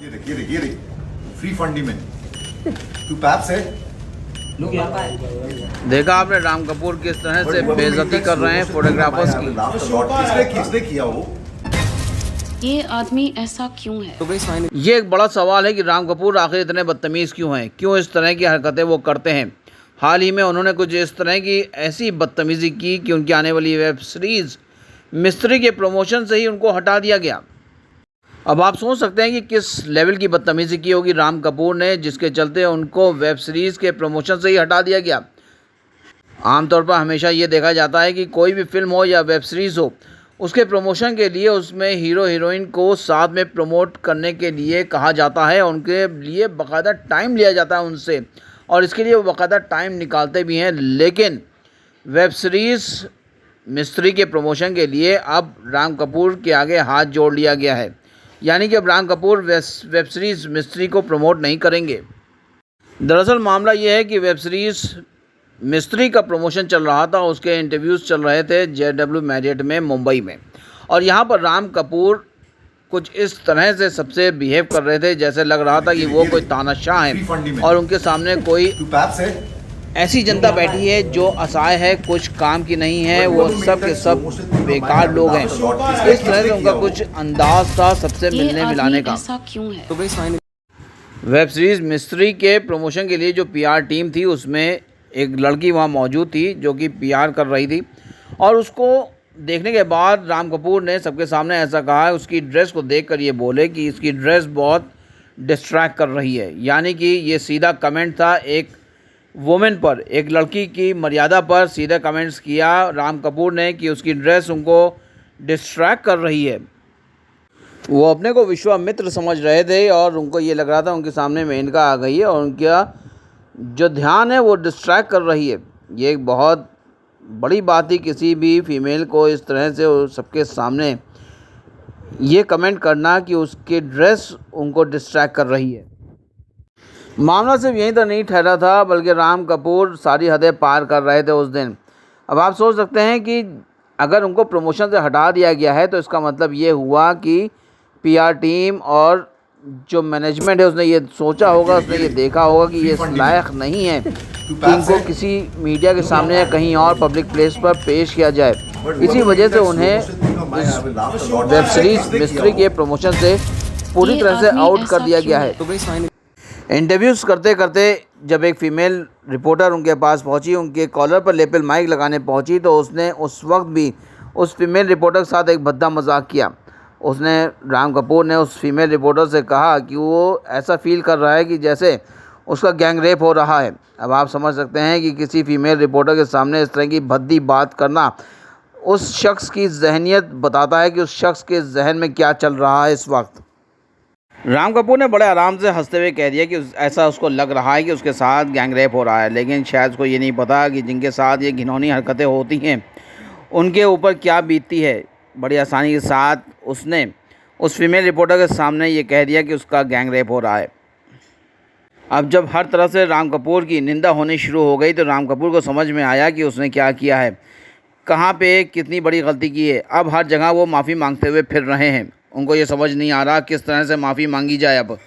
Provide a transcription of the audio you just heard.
ये देख free Fundy में तू पैप से देखा आपने राम कपूर किस तरह से बेइज्जती कर रहे हैं फोटोग्राफर्स की। किसने किया वो? ये आदमी ऐसा क्यों है? ये एक बड़ा सवाल है कि राम कपूर आखिर इतने बदतमीज़ क्यों हैं, क्यों इस तरह की हरकतें वो करते हैं। हाल ही में उन्होंने कुछ इस तरह की ऐसी बदतमीज़ी की कि उनकी आने वाली वेब सीरीज़ मिस्त्री के प्रमोशन से ही उनको हटा दिया गया। अब आप सोच सकते हैं कि किस लेवल की बदतमीज़ी की होगी राम कपूर ने, जिसके चलते उनको वेब सीरीज़ के प्रमोशन से ही हटा दिया गया। आमतौर पर हमेशा ये देखा जाता है कि कोई भी फिल्म हो या वेब सीरीज़ हो, उसके प्रमोशन के लिए उसमें हीरो हीरोइन को साथ में प्रमोट करने के लिए कहा जाता है। उनके लिए बाकायदा टाइम लिया जाता है उनसे, और इसके लिए वो बाकायदा टाइम निकालते भी हैं। लेकिन वेब सीरीज़ मिस्त्री के प्रमोशन के लिए अब राम कपूर के आगे हाथ जोड़ लिया गया है, यानी कि अब राम कपूर वेब सीरीज़ मिस्त्री को प्रमोट नहीं करेंगे। दरअसल मामला ये है कि वेब सीरीज़ मिस्त्री का प्रमोशन चल रहा था, उसके इंटरव्यूज़ चल रहे थे JW मैरियट में मुंबई में, और यहाँ पर राम कपूर कुछ इस तरह से सबसे बिहेव कर रहे थे जैसे लग रहा था कि वो कोई तानाशाह है और उनके सामने कोई ऐसी जनता बैठी है जो असहाय है, कुछ काम की नहीं है, वो सब के सब बेकार लोग हैं। इस तरह से उनका कुछ अंदाज था सबसे मिलने मिलाने का। ऐसा क्यों है? वेब सीरीज़ मिस्त्री के प्रमोशन के लिए जो PR टीम थी, उसमें एक लड़की वहाँ मौजूद थी जो कि PR कर रही थी, और उसको देखने के बाद राम कपूर ने सबके सामने ऐसा कहा है, उसकी ड्रेस को देखकर ये बोले कि इसकी ड्रेस बहुत डिस्ट्रैक्ट कर रही है। यानी कि ये सीधा कमेंट था एक वुमेन पर, एक लड़की की मर्यादा पर सीधा कमेंट्स किया राम कपूर ने कि उसकी ड्रेस उनको डिस्ट्रैक्ट कर रही है। वो अपने को विश्वामित्र समझ रहे थे और उनको ये लग रहा था उनके सामने मेनका आ गई है और उनका जो ध्यान है वो डिस्ट्रैक्ट कर रही है। ये एक बहुत बड़ी बात थी किसी भी फीमेल को इस तरह से सबके सामने ये कमेंट करना कि उसकी ड्रेस उनको डिस्ट्रैक्ट कर रही है। मामला सिर्फ यहीं तक नहीं ठहरा था, बल्कि राम कपूर सारी हदें पार कर रहे थे उस दिन। अब आप सोच सकते हैं कि अगर उनको प्रमोशन से हटा दिया गया है तो इसका मतलब ये हुआ कि PR टीम और जो मैनेजमेंट है उसने ये सोचा होगा, उसने ये देखा होगा कि ये इस लायक नहीं है कि इनको किसी मीडिया के सामने या कहीं और पब्लिक प्लेस पर पेश किया जाए। इसी वजह से उन्हें इस वेब सीरीज़ मिस्त्री के प्रमोशन से पूरी तरह से आउट कर दिया गया है। इंटरव्यूज़ करते करते जब एक फ़ीमेल रिपोर्टर उनके पास पहुंची, उनके कॉलर पर लेपल माइक लगाने पहुंची, तो उसने उस वक्त भी उस फीमेल रिपोर्टर के साथ एक भद्दा मजाक किया। उसने राम कपूर ने उस फीमेल रिपोर्टर से कहा कि वो ऐसा फ़ील कर रहा है कि जैसे उसका गैंग रेप हो रहा है। अब आप समझ सकते हैं कि किसी फीमेल रिपोर्टर के सामने इस तरह की भद्दी बात करना उस शख्स की जहनियत बताता है कि उस शख्स के जहन में क्या चल रहा है इस वक्त। राम कपूर ने बड़े आराम से हंसते हुए कह दिया कि ऐसा उसको लग रहा है कि उसके साथ गैंग रेप हो रहा है, लेकिन शायद उसको ये नहीं पता कि जिनके साथ ये घिनौनी हरकतें होती हैं उनके ऊपर क्या बीतती है। बड़ी आसानी के साथ उसने उस फीमेल रिपोर्टर के सामने ये कह दिया कि उसका गैंग रेप हो रहा है। अब जब हर तरफ से राम कपूर की निंदा होनी शुरू हो गई तो राम कपूर को समझ में आया कि उसने क्या किया है, कहाँ पे कितनी बड़ी गलती की है। अब हर जगह वो माफ़ी मांगते हुए फिर रहे हैं। उनको ये समझ नहीं आ रहा किस तरह से माफ़ी मांगी जाए अब।